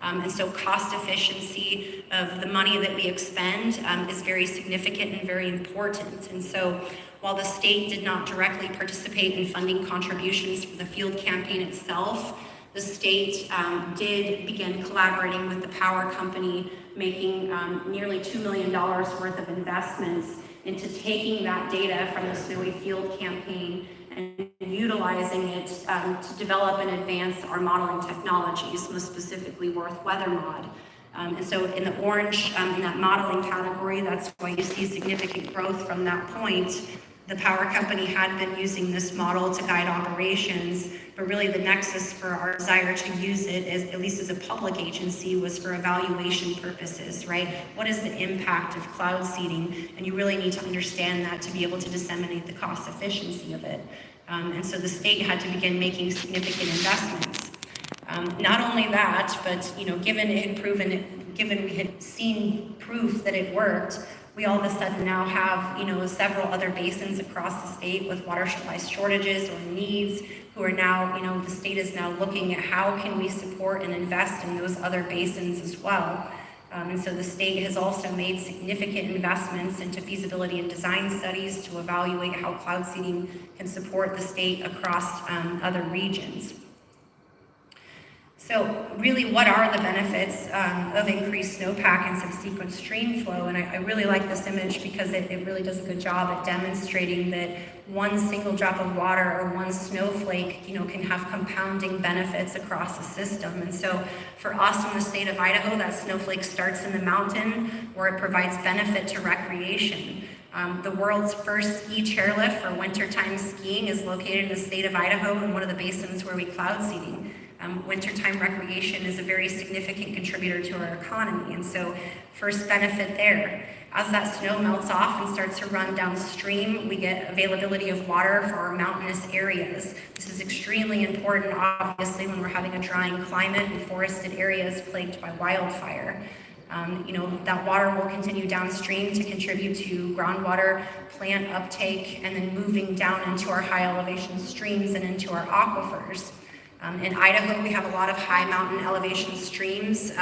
And so cost efficiency of the money that we expend is very significant and very important. And so while the state did not directly participate in funding contributions for the field campaign itself, the state did begin collaborating with the power company, making nearly $2 million worth of investments into taking that data from the Snowy Field campaign and utilizing it to develop and advance our modeling technologies, most specifically weather mod. And so in the orange, in that modeling category, that's why you see significant growth from that point. The power company had been using this model to guide operations, but really the nexus for our desire to use it, at least as a public agency, was for evaluation purposes, right? What is the impact of cloud seeding? And you really need to understand that to be able to disseminate the cost efficiency of it. And so the state had to begin making significant investments. Not only that, but given we had seen proof that it worked, we all of a sudden now have, several other basins across the state with water supply shortages or needs, who are now, the state is now looking at how can we support and invest in those other basins as well. And so the state has also made significant investments into feasibility and design studies to evaluate how cloud seeding can support the state across other regions. So really, what are the benefits of increased snowpack and subsequent stream flow? And I really like this image because it really does a good job at demonstrating that one single drop of water or one snowflake, can have compounding benefits across the system. And so for us in the state of Idaho, that snowflake starts in the mountain where it provides benefit to recreation. The world's first ski chairlift for wintertime skiing is located in the state of Idaho in one of the basins where we cloud seeding. Wintertime recreation is a very significant contributor to our economy, and so first benefit there. As that snow melts off and starts to run downstream, we get availability of water for our mountainous areas. This is extremely important, obviously, when we're having a drying climate and forested areas plagued by wildfire. That water will continue downstream to contribute to groundwater plant uptake and then moving down into our high elevation streams and into our aquifers. In Idaho, we have a lot of high mountain elevation streams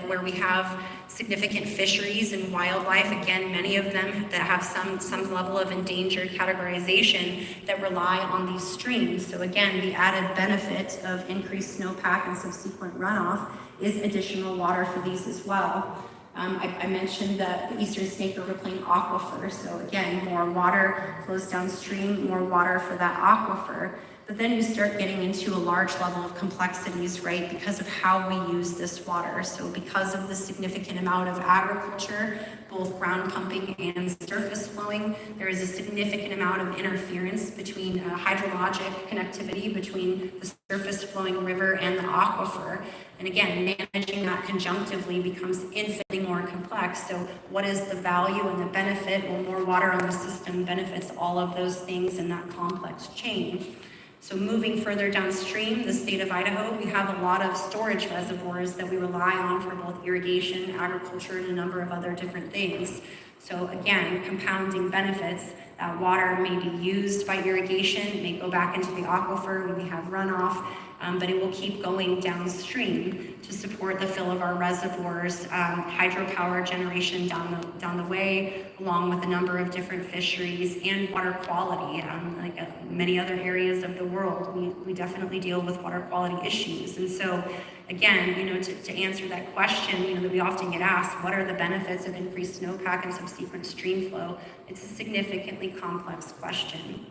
where we have significant fisheries and wildlife, again, many of them that have some level of endangered categorization that rely on these streams. So again, the added benefit of increased snowpack and subsequent runoff is additional water for these as well. I mentioned the Eastern Snake River Plain aquifer, so again, more water flows downstream, more water for that aquifer. But then you start getting into a large level of complexities, right, because of how we use this water. So because of the significant amount of agriculture, both ground pumping and surface flowing, there is a significant amount of interference between hydrologic connectivity between the surface flowing river and the aquifer. And again, managing that conjunctively becomes infinitely more complex. So what is the value and the benefit? Well, more water on the system benefits all of those things in that complex chain. So moving further downstream, the state of Idaho, we have a lot of storage reservoirs that we rely on for both irrigation, agriculture, and a number of other different things. So again, compounding benefits. That water may be used by irrigation, it may go back into the aquifer when we have runoff, but it will keep going downstream to support the fill of our reservoirs, hydropower generation down the way, along with a number of different fisheries and water quality. Like many other areas of the world, we definitely deal with water quality issues. And so again, to answer that question, that we often get asked, what are the benefits of increased snowpack and subsequent stream flow? It's a significantly complex question.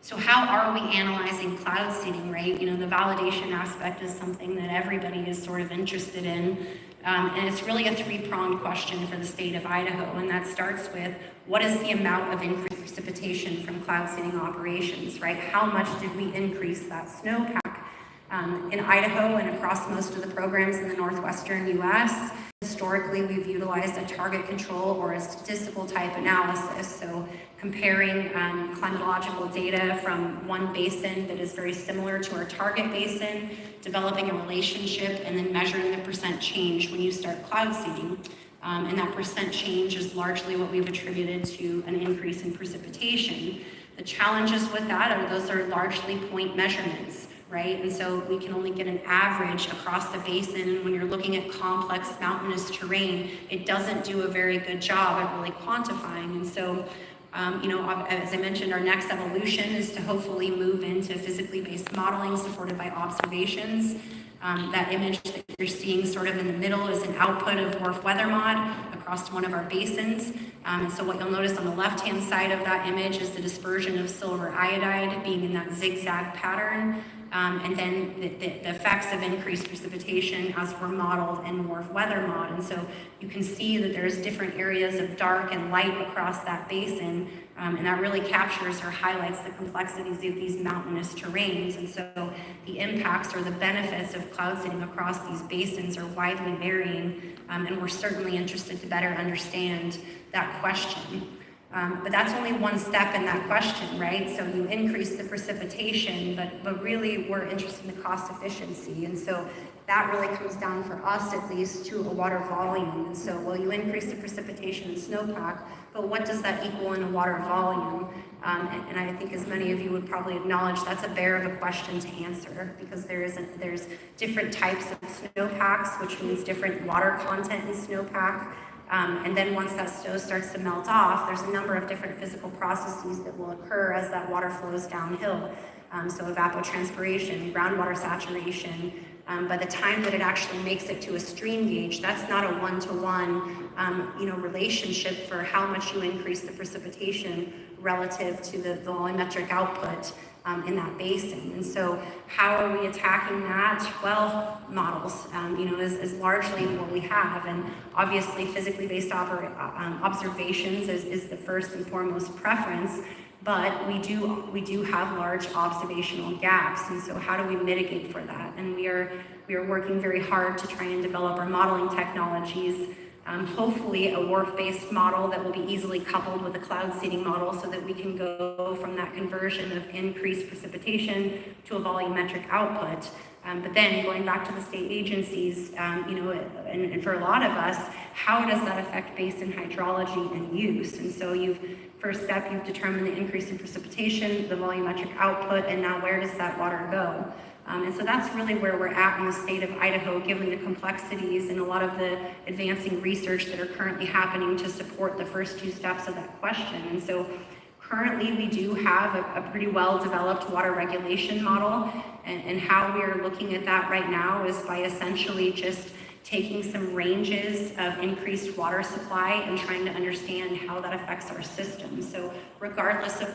So how are we analyzing cloud seeding, right? The validation aspect is something that everybody is sort of interested in. And it's really a three-pronged question for the state of Idaho. And that starts with, what is the amount of increased precipitation from cloud seeding operations, right? How much did we increase that snowpack? In Idaho and across most of the programs in the northwestern US, historically we've utilized a target control or a statistical type analysis. So comparing climatological data from one basin that is very similar to our target basin, developing a relationship, and then measuring the percent change when you start cloud seeding. And that percent change is largely what we've attributed to an increase in precipitation. The challenges with that are those are largely point measurements, right? And so we can only get an average across the basin, and when you're looking at complex mountainous terrain, it doesn't do a very good job at really quantifying. And so, you know, as I mentioned, our next evolution is to hopefully move into physically based modeling supported by observations. That image that you're seeing sort of in the middle is an output of WRF weather mod across one of our basins. And so what you'll notice on the left-hand side of that image is the dispersion of silver iodide being in that zigzag pattern. And then the effects of increased precipitation as were modeled in WRF weather mod. And so you can see that there's different areas of dark and light across that basin. And that really captures or highlights the complexities of these mountainous terrains. And so the impacts or the benefits of cloud seeding across these basins are widely varying. And we're certainly interested to better understand that question. But that's only one step in that question, right? So you increase the precipitation, but really we're interested in the cost efficiency. And so that really comes down for us at least to a water volume. And so, well, you increase the precipitation and snowpack, but what does that equal in a water volume? And I think as many of you would probably acknowledge, that's a bear of a question to answer, because there's different types of snowpacks, which means different water content in snowpack. And then once that snow starts to melt off, there's a number of different physical processes that will occur as that water flows downhill. So evapotranspiration, groundwater saturation. By the time that it actually makes it to a stream gauge, that's not a one-to-one relationship for how much you increase the precipitation relative to the volumetric output in that basin. And so how are we attacking that? Well, models, is largely what we have. And obviously physically based observations is the first and foremost preference, but we do have large observational gaps. And so how do we mitigate for that? And we are working very hard to try and develop our modeling technologies. Hopefully a WRF-based model that will be easily coupled with a cloud seeding model so that we can go from that conversion of increased precipitation to a volumetric output. But then going back to the state agencies, and for a lot of us, how does that affect basin hydrology and use? And so first step, you've determined the increase in precipitation, the volumetric output, and now where does that water go? And so that's really where we're at in the state of Idaho, given the complexities and a lot of the advancing research that are currently happening to support the first two steps of that question. And so currently we do have a pretty well-developed water regulation model, and how we are looking at that right now is by essentially just taking some ranges of increased water supply and trying to understand how that affects our system. So regardless of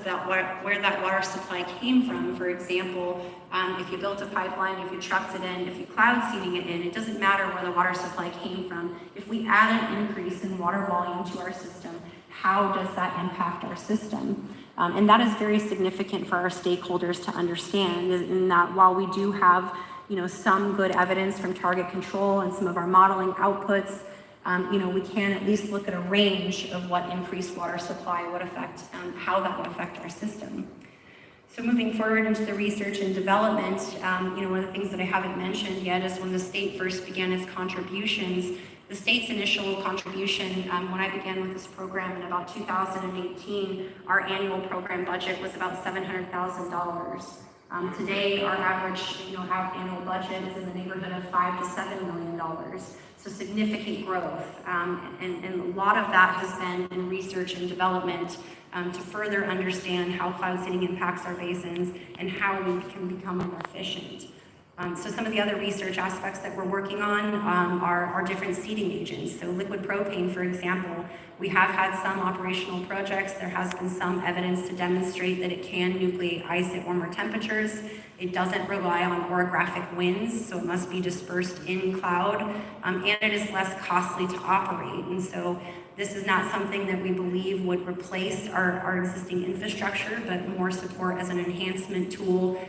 where that water supply came from, for example, if you built a pipeline, if you trucked it in, if you cloud seeding it in, it doesn't matter where the water supply came from. If we add an increase in water volume to our system, how does that impact our system? And that is very significant for our stakeholders to understand, in that while we do have some good evidence from target control and some of our modeling outputs, we can at least look at a range of what increased water supply would affect, how that would affect our system. So moving forward into the research and development, one of the things that I haven't mentioned yet is when the state first began its contributions. The state's initial contribution, when I began with this program in about 2018, our annual program budget was about $700,000. Today, our average annual budget is in the neighborhood of $5 to $7 million. So significant growth. And a lot of that has been in research and development to further understand how cloud seeding impacts our basins and how we can become more efficient. So some of the other research aspects that we're working on are different seeding agents. So liquid propane, for example, we have had some operational projects. There has been some evidence to demonstrate that it can nucleate ice at warmer temperatures. It doesn't rely on orographic winds, so it must be dispersed in cloud, and it is less costly to operate. And so this is not something that we believe would replace our existing infrastructure, but more support as an enhancement tool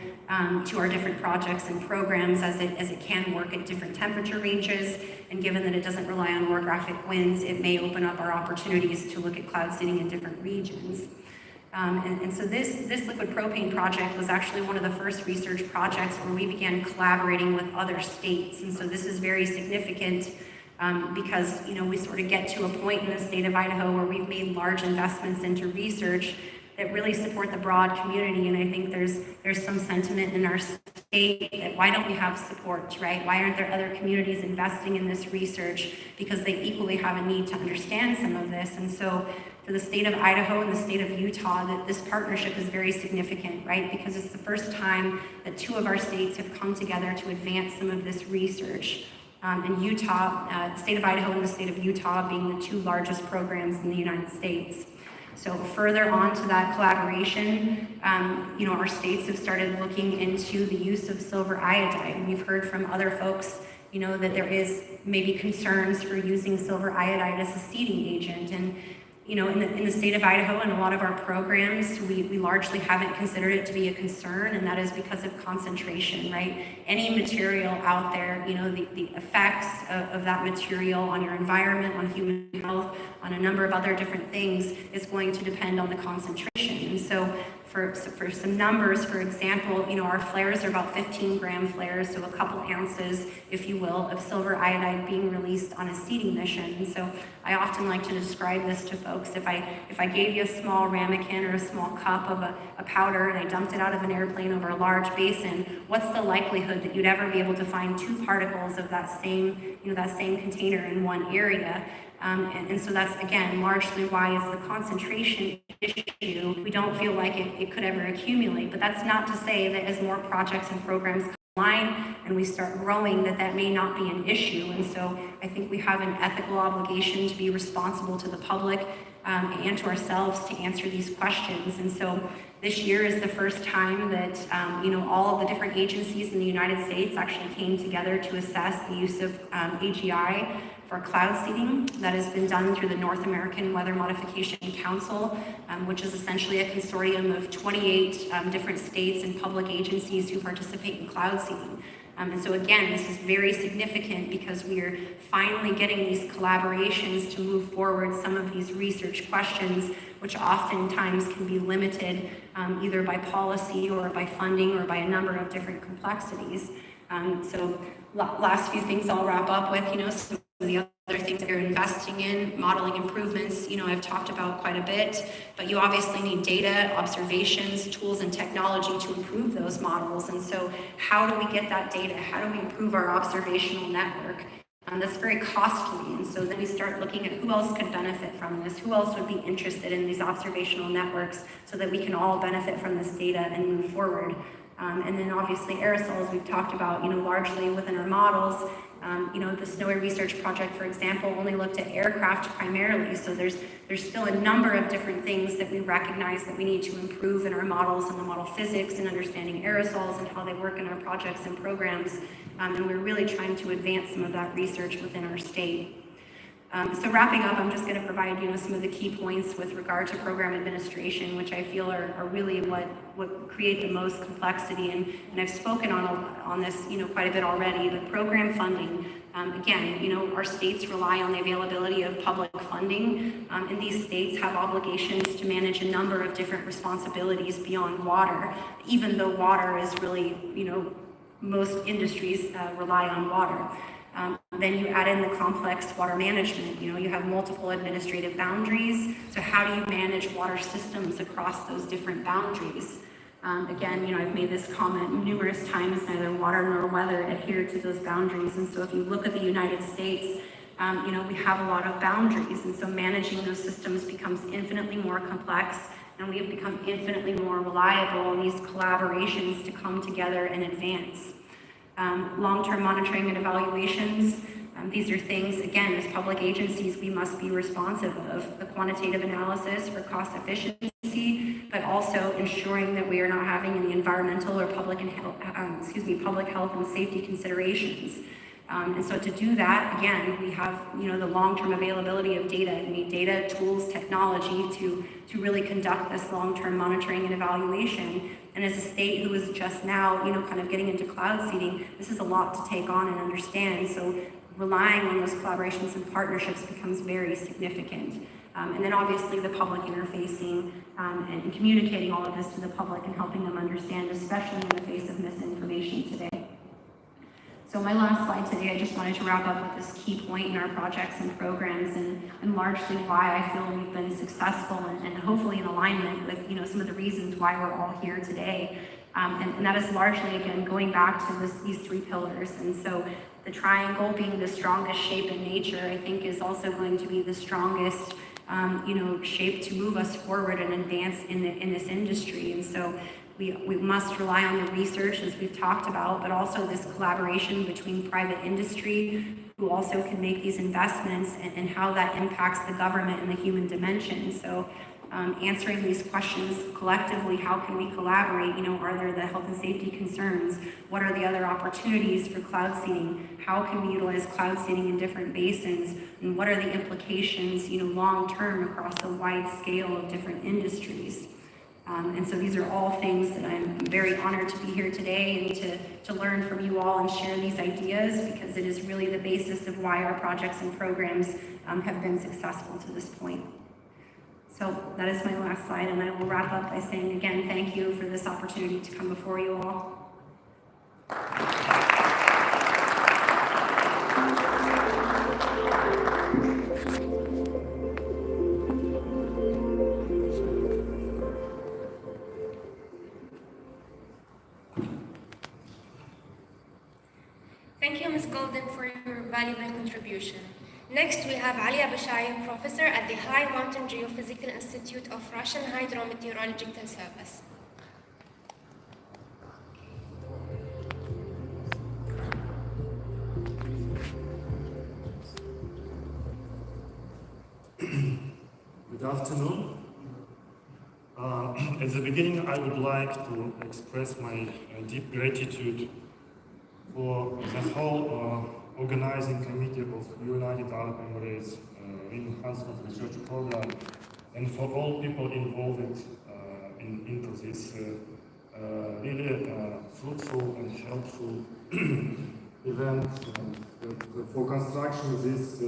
to our different projects and programs as it can work at different temperature ranges. And given that it doesn't rely on orographic winds, it may open up our opportunities to look at cloud seeding in different regions. And so this liquid propane project was actually one of the first research projects where we began collaborating with other states. And so this is very significant because we sort of get to a point in the state of Idaho where we've made large investments into research that really support the broad community. And I think there's some sentiment in our state that why don't we have support, right? Why aren't there other communities investing in this research? Because they equally have a need to understand some of this. And so for the state of Idaho and the state of Utah, that this partnership is very significant, right? Because it's the first time that two of our states have come together to advance some of this research. And Utah, the state of Idaho and the state of Utah being the two largest programs in the United States. So further on to that collaboration, our states have started looking into the use of silver iodide. We've heard from other folks, that there is maybe concerns for using silver iodide as a seeding agent. And in the state of Idaho and a lot of our programs, we largely haven't considered it to be a concern, and that is because of concentration, right? Any material out there, the effects of that material on your environment, on human health, on a number of other different things is going to depend on the concentration. And so for some numbers, for example, our flares are about 15-gram flares, so a couple ounces, if you will, of silver iodide being released on a seeding mission. And so I often like to describe this to folks. If I gave you a small ramekin or a small cup of a powder and I dumped it out of an airplane over a large basin, what's the likelihood that you'd ever be able to find 2 particles of that same container in one area? And so that's, again, largely why it's the concentration issue. We don't feel like it could ever accumulate, but that's not to say that as more projects and programs come online and we start growing, that may not be an issue. And so I think we have an ethical obligation to be responsible to the public and to ourselves to answer these questions. And so this year is the first time that all of the different agencies in the United States actually came together to assess the use of AGI for cloud seeding. That has been done through the North American Weather Modification Council, which is essentially a consortium of 28 different states and public agencies who participate in cloud seeding. And so again, this is very significant because we are finally getting these collaborations to move forward some of these research questions, which oftentimes can be limited either by policy or by funding or by a number of different complexities. So last few things I'll wrap up with, some of the other things that you're investing in, modeling improvements, I've talked about quite a bit, but you obviously need data, observations, tools, and technology to improve those models. And so how do we get that data? How do we improve our observational network? That's very costly. And so then we start looking at who else could benefit from this, who else would be interested in these observational networks so that we can all benefit from this data and move forward. And then obviously aerosols we've talked about, largely within our models. The Snowy Research Project, for example, only looked at aircraft primarily. So there's still a number of different things that we recognize that we need to improve in our models and the model physics and understanding aerosols and how they work in our projects and programs. And we're really trying to advance some of that research within our state. So wrapping up, I'm just going to provide some of the key points with regard to program administration, which I feel are really what create the most complexity. And I've spoken on this quite a bit already. But program funding, again, our states rely on the availability of public funding, and these states have obligations to manage a number of different responsibilities beyond water, even though water is really, most industries rely on water. Then you add in the complex water management. You have multiple administrative boundaries. So how do you manage water systems across those different boundaries? Again, I've made this comment numerous times, neither water nor weather adhere to those boundaries. And so if you look at the United States, we have a lot of boundaries. And so managing those systems becomes infinitely more complex, and we have become infinitely more reliable on these collaborations to come together and advance. Long-term monitoring and evaluations. These are things, again, as public agencies, we must be responsive of the quantitative analysis for cost efficiency, but also ensuring that we are not having any environmental or public health and safety considerations. And so to do that, again, we have the long-term availability of data. We need data, tools, technology to really conduct this long-term monitoring and evaluation. And as a state who is just now, kind of getting into cloud seeding, this is a lot to take on and understand. So relying on those collaborations and partnerships becomes very significant. And then obviously the public interfacing and communicating all of this to the public and helping them understand, especially in the face of misinformation today. So my last slide today, I just wanted to wrap up with this key point in our projects and programs and largely why I feel we've been successful and hopefully in alignment with some of the reasons why we're all here today. And that is largely, again, going back to these three pillars. And so the triangle being the strongest shape in nature, I think is also going to be the strongest shape to move us forward and advance in this industry. And so we must rely on the research, as we've talked about, but also this collaboration between private industry, who also can make these investments, and how that impacts the government and the human dimension. So answering these questions collectively, how can we collaborate? Are there the health and safety concerns? What are the other opportunities for cloud seeding? How can we utilize cloud seeding in different basins? And what are the implications, long-term across a wide scale of different industries? And so these are all things that I'm very honored to be here today and to learn from you all and share these ideas, because it is really the basis of why our projects and programs have been successful to this point. So that is my last slide, and I will wrap up by saying again, thank you for this opportunity to come before you all. Thank you, Ms. Golden, for your valuable contribution. Next, we have Ali Abudhabi, professor at the High Mountain Geophysical Institute of Russian Hydrometeorological Service. Good afternoon. At the beginning, I would like to express my deep gratitude for the whole organizing committee of United Arab Emirates Rain Enhancement Research Program, and for all people involved into this really fruitful and helpful event for construction this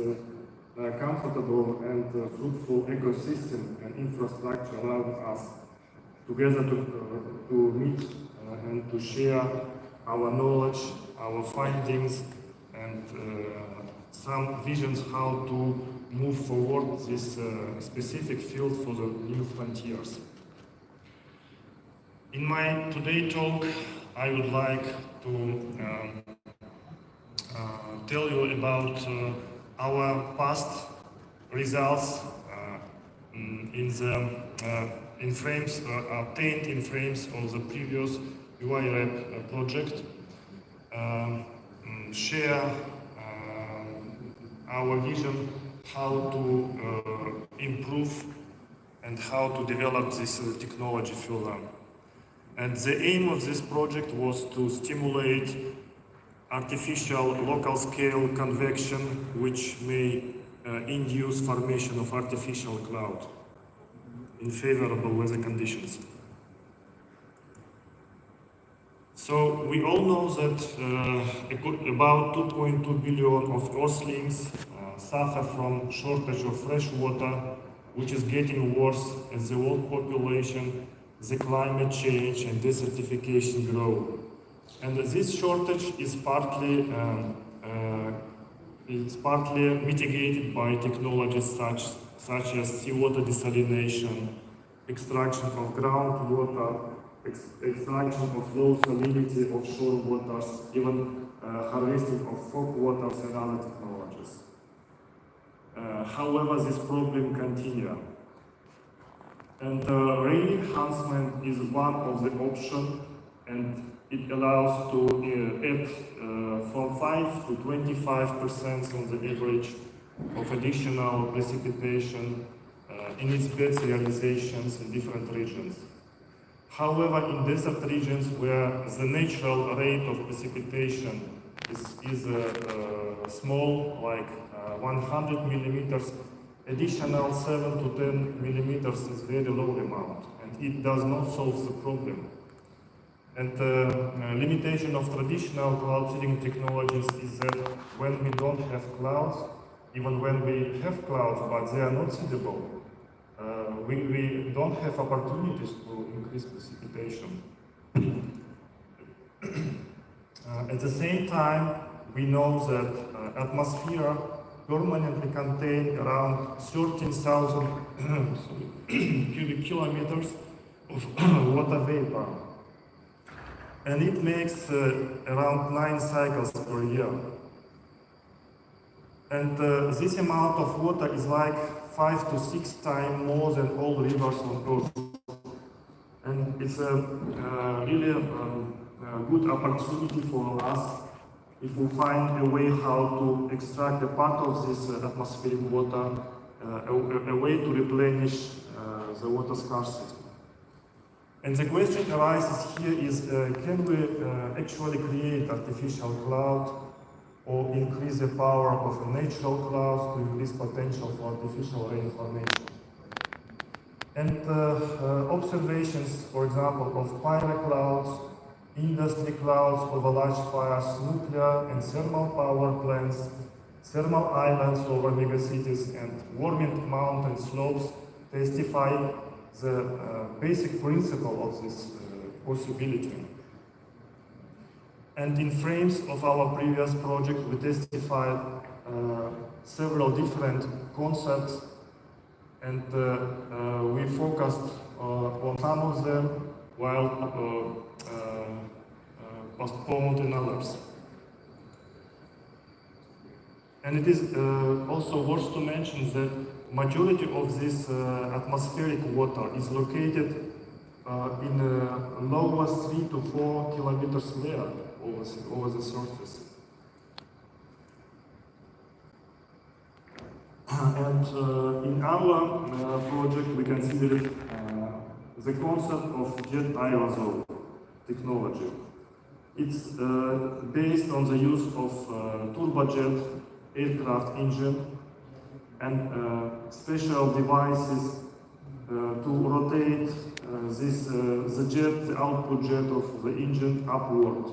comfortable and fruitful ecosystem and infrastructure around us, together to meet and to share our knowledge, our findings, and some visions how to move forward this specific field for the new frontiers. In my today talk, I would like to tell you about our past results in frames obtained in frames of the previous IREF project. Share our vision how to improve and how to develop this technology further. And the aim of this project was to stimulate artificial local scale convection, which may induce formation of artificial cloud in favorable weather conditions. So we all know that about 2.2 billion of Earthlings suffer from shortage of fresh water, which is getting worse as the world population, the climate change and desertification grow. And this shortage is partly mitigated by technologies such as seawater desalination, extraction of groundwater, extraction of low salinity of shore waters, even harvesting of folk waters and other technologies. However, this problem continues. And rain enhancement is one of the options, and it allows to add from 5 to 25% on the average of additional precipitation in its bed realizations in different regions. However, in desert regions where the natural rate of precipitation is small, like 100 millimeters, additional 7 to 10 millimeters is very low amount, and it does not solve the problem. And limitation of traditional cloud seeding technologies is that when we don't have clouds, even when we have clouds but they are not seedable, we don't have opportunities to increase precipitation. At the same time, we know that atmosphere permanently contain around 13,000 cubic kilometers of water vapor. And it makes around 9 cycles per year. And this amount of water is like 5 to 6 times more than all rivers on Earth. And it's a really good opportunity for us if we find a way how to extract a part of this atmospheric water, a way to replenish the water scarcity. And the question arises here is, can we actually create artificial cloud or increase the power of a natural cloud to increase potential for artificial rain formation? And observations, for example, of pyroclouds, industry clouds over large fires, nuclear and thermal power plants, thermal islands over megacities, and warming mountain slopes testify the basic principle of this possibility. And in frames of our previous project, we testified several different concepts, and we focused on some of them while postponed in others. And it is also worth to mention that majority of this atmospheric water is located in a lowest 3 to 4 kilometers layer over the surface. And in our project, we considered the concept of jet aerosol technology. It's based on the use of turbojet aircraft engine and special devices to rotate the output jet of the engine upward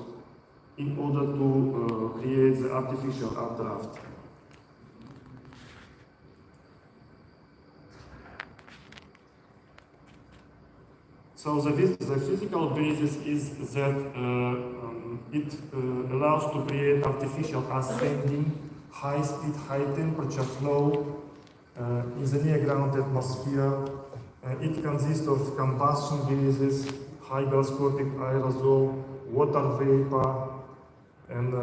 in order to create the artificial updraft. So the physical basis is that it allows to create artificial ascending, high-speed, high-temperature flow in the near-ground atmosphere. It consists of combustion gases, hygroscopic aerosol, water vapor, and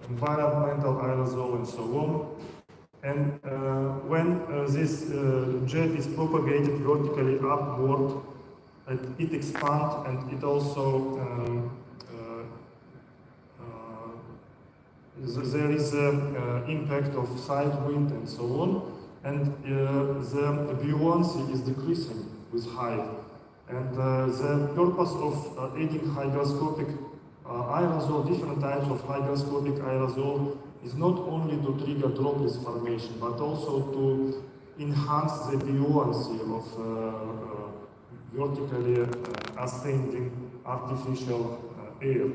environmental aerosol, and so on. And when this jet is propagated vertically upward, it expands, and it also there is an impact of side wind and so on, and the buoyancy is decreasing with height. And the purpose of adding hygroscopic aerosol, different types of hygroscopic aerosol, is not only to trigger droplets formation, but also to enhance the buoyancy of vertically ascending artificial air.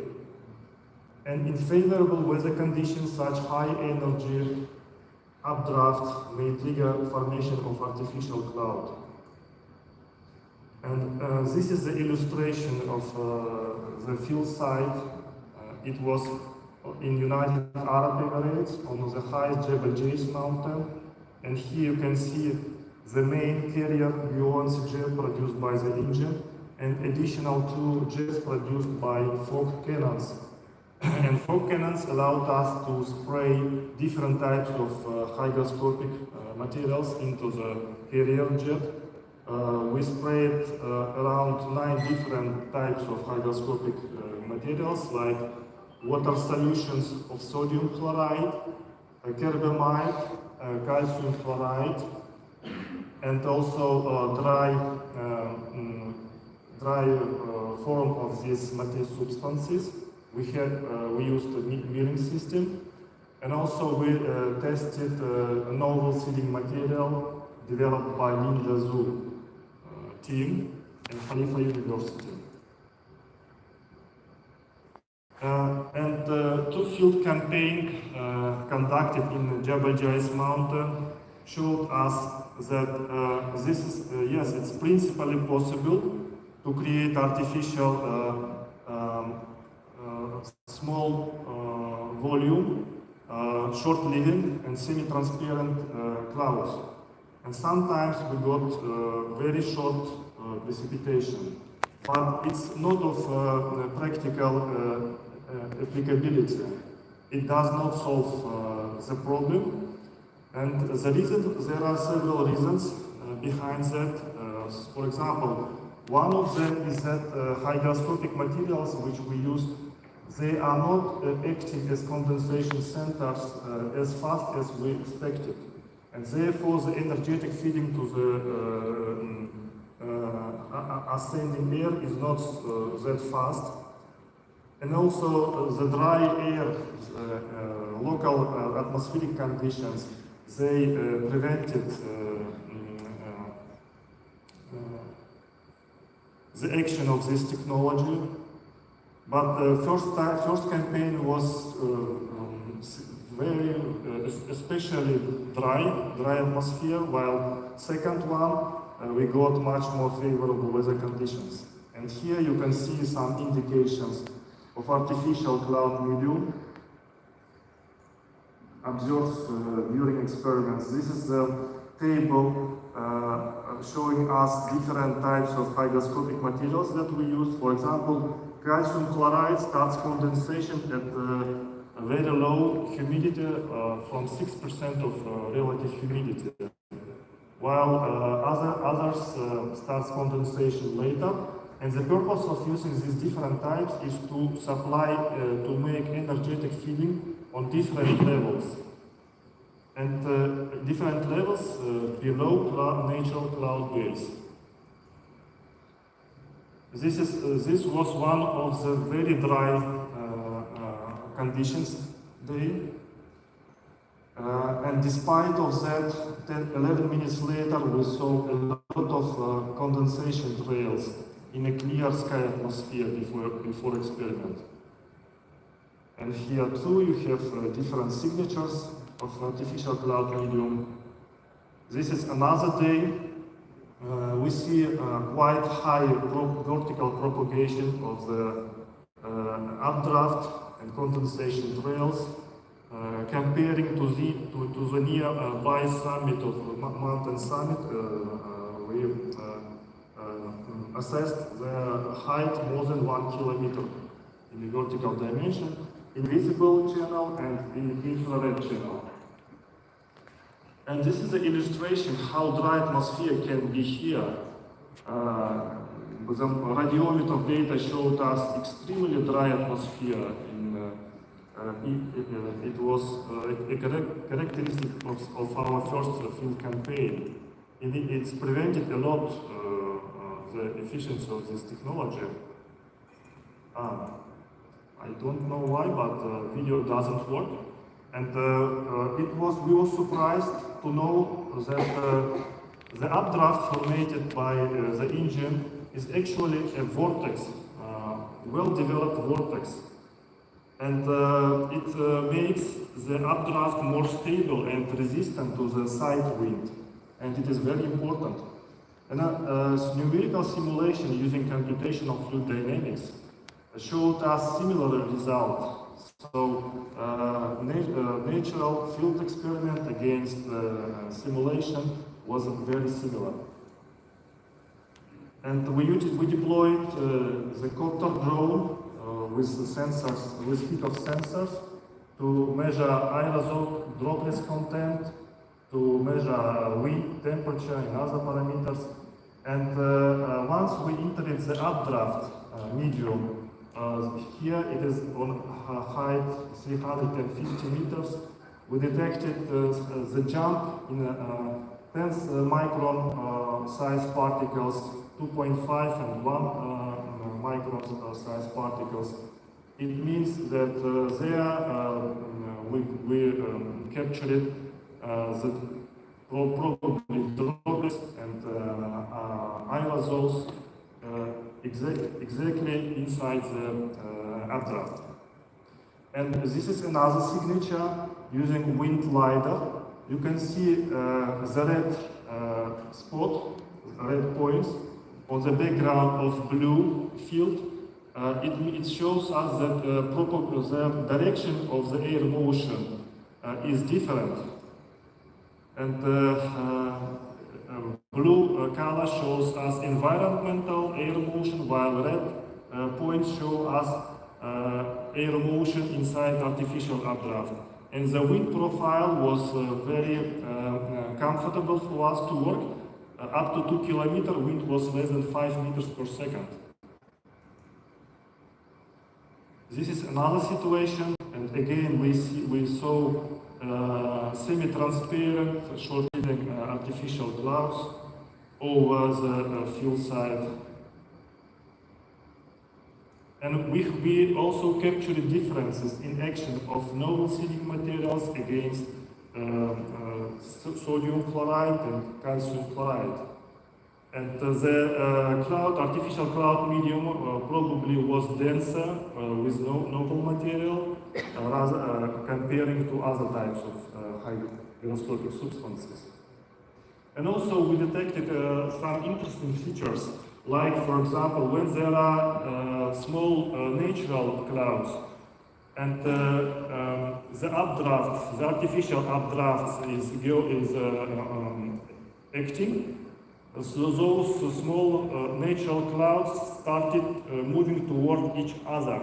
And in favorable weather conditions, such high energy updraft may trigger formation of artificial cloud. And this is the illustration of the field site. It was in United Arab Emirates on the highest Jebel Jais mountain. And here you can see the main carrier buoyancy jet produced by the engine, and additional 2 jets produced by fog cannons. And fog cannons allowed us to spray different types of hygroscopic materials into the carrier jet. We sprayed around 9 different types of hygroscopic materials, like water solutions of sodium chloride, carbamide, calcium chloride, and also dry form of these material substances. We used a milling system, and also we tested a novel sealing material developed by Linda Zhu team and Khalifa University. And two-field campaign conducted in Jebel Jais mountain showed us that this is, yes, it's principally possible to create artificial small volume, short-living and semi-transparent clouds. And sometimes we got very short precipitation. But it's not of practical applicability. It does not solve the problem. And there are several reasons behind that. For example, one of them is that hygroscopic materials which we use, they are not acting as condensation centers as fast as we expected. And therefore the energetic feeding to the ascending air is not that fast. And also the dry air, local atmospheric conditions, they prevented the action of this technology. But the first campaign was very, especially dry atmosphere, while second one we got much more favorable weather conditions. And here you can see some indications of artificial cloud medium observed during experiments. This is the table showing us different types of hygroscopic materials that we use. For example, calcium chloride starts condensation at a very low humidity from 6% of relative humidity, while others starts condensation later. And the purpose of using these different types is to supply, to make energetic feeding on different levels. And different levels below natural cloud base. This was one of the very dry conditions day. And despite of that, 11 minutes later, we saw a lot of condensation trails in a clear sky atmosphere before experiment. And here too, you have different signatures of artificial cloud medium. This is another day. We see quite high vertical propagation of the updraft and condensation trails, comparing to the nearby summit of mountain summit. We assessed the height more than 1 kilometer in the vertical dimension, invisible channel and in infrared channel. And this is the illustration how dry atmosphere can be here. The radiometer data showed us extremely dry atmosphere. It was a characteristic of our first field campaign. It's prevented a lot the efficiency of this technology. I don't know why, but the video doesn't work. And we were surprised to know that the updraft formed by the engine is actually a vortex, well-developed vortex. And it makes the updraft more stable and resistant to the side wind. And it is very important. And numerical simulation using computational fluid dynamics showed us similar result. So natural field experiment against simulation was very similar. And we deployed the copter drone with sensors, with heat of sensors, to measure aerosol droplets content, to measure wind temperature and other parameters. And once we entered the updraft medium, here it is on height 350 meters. We detected the jump in 10 micron size particles, 2.5 and 1 micron size particles. It means that there we captured the probably droplets and aerosols exactly inside the updraft. And this is another signature using wind LiDAR. You can see the red spot, red points on the background of blue field. it shows us that the direction of the air motion is different. And blue color shows us environmental air motion, while red points show us air motion inside artificial updraft. And the wind profile was very comfortable for us to work. Up to 2 kilometers, wind was less than 5 meters per second. This is another situation, and again we saw semi-transparent, short-living artificial clouds over the field side. And we also captured differences in action of novel seeding materials against sodium chloride and calcium chloride. And the artificial cloud medium probably was denser with novel material, rather comparing to other types of high hygroscopic substances. And also we detected some interesting features, like for example, when there are small natural clouds and the updraft, the artificial updraft is acting. So those small natural clouds started moving toward each other,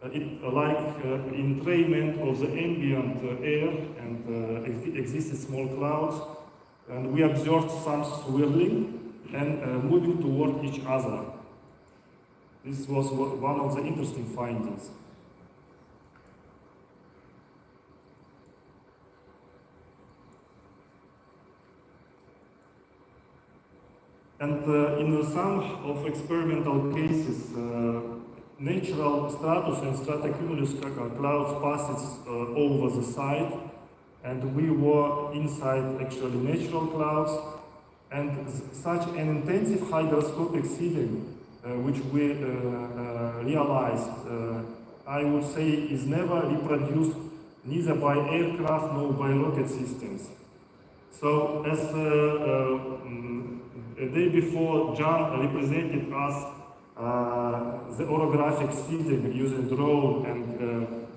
like entrainment of the ambient air, and existed small clouds, and we observed some swirling and moving toward each other. This was one of the interesting findings. And in some of experimental cases, natural stratus and stratocumulus clouds passes over the side, and we were inside actually natural clouds, and such an intensive hygroscopic seeding, which we realized, I would say, is never reproduced neither by aircraft nor by rocket systems. So as a day before, John represented us the orographic seeding using drone and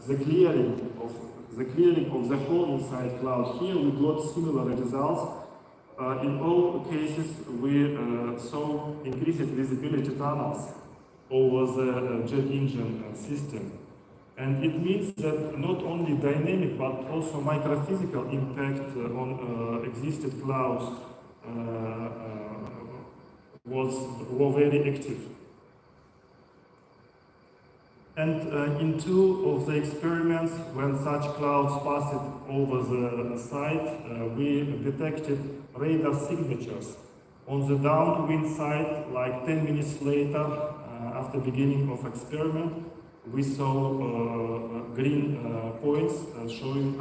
the clearing of the whole inside cloud. Here we got similar results. In all cases, we saw increased visibility tunnels over the jet engine system. And it means that not only dynamic but also microphysical impact on existed clouds were very active. And in two of the experiments, when such clouds passed over the site, we detected radar signatures. On the downwind side, like 10 minutes later, after beginning of experiment, we saw green points showing